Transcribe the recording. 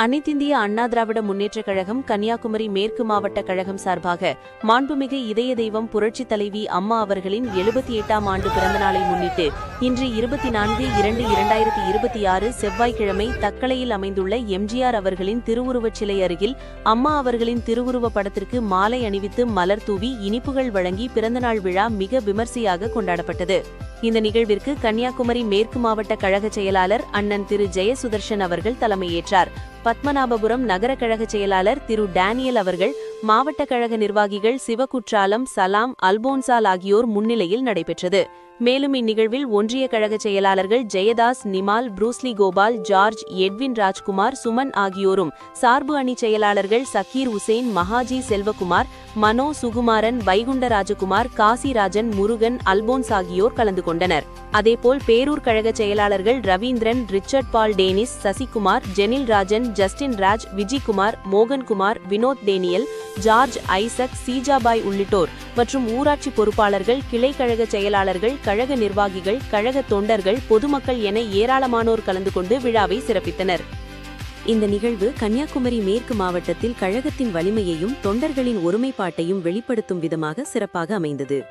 அனைத்திந்திய அண்ணா திராவிட முன்னேற்றக் கழகம் கன்னியாகுமரி மேற்கு மாவட்ட கழகம் சார்பாக மாண்புமிகு இதய தெய்வம் புரட்சித் தலைவி அம்மா அவர்களின் 78ஆம் ஆண்டு பிறந்தநாளை முன்னிட்டு இன்று 24/2/2026 செவ்வாய்க்கிழமை தக்கலையில் அமைந்துள்ள எம்ஜிஆர் அவர்களின் திருவுருவச் சிலை அருகில் அம்மா அவர்களின் திருவுருவப் படத்திற்கு மாலை அணிவித்து மலர் தூவி இனிப்புகள் வழங்கி பிறந்தநாள் விழா மிக விமர்சையாக கொண்டாடப்பட்டது. இந்த நிகழ்விற்கு கன்னியாகுமரி மேற்கு மாவட்ட கழக செயலாளர் அண்ணன் திரு ஜெயசுதர்ஷன் அவர்கள் தலைமையேற்றார். பத்மநாபபுரம் நகர கழக செயலாளர் திரு டேனியல் அவர்கள், மாவட்ட கழக நிர்வாகிகள் சிவகுற்றாலம், சலாம், அல்போன்சால் ஆகியோர் முன்னிலையில் நடைபெற்றது. மேலும் இந்நிகழ்வில் ஒன்றிய கழக செயலாளர்கள் Jayadas, Nimal, Bruce Lee Gopal, George, Edwin Rajkumar, Suman ஆகியோரும், சார்பு அணி செயலாளர்கள் சக்கீர் உசேன், மகாஜி செல்வகுமார், மனோ, சுகுமாரன், வைகுண்ட ராஜகுமார், காசிராஜன், முருகன், அல்போன்ஸ் ஆகியோர் கலந்து கொண்டனர். அதேபோல் பேரூர் கழக செயலாளர்கள் Ravindran, Richard Paul Denis, Sasikumar, Jenil Rajan, Justin Raj, Vijikumar, Mohankumar, Vinod Daniel, George, Isaac, Seejabai உள்ளிட்டோர் மற்றும் ஊராட்சி பொறுப்பாளர்கள், கிளை கழக செயலாளர்கள், கழக நிர்வாகிகள், கழக தொண்டர்கள், பொதுமக்கள் என ஏராளமானோர் கலந்து கொண்டு விழாவை சிறப்பித்தனர். இந்த நிகழ்வு கன்னியாகுமரி மேற்கு மாவட்டத்தில் கழகத்தின் வலிமையையும் தொண்டர்களின் ஒருமைப்பாட்டையும் வெளிப்படுத்தும் விதமாக சிறப்பாக அமைந்தது.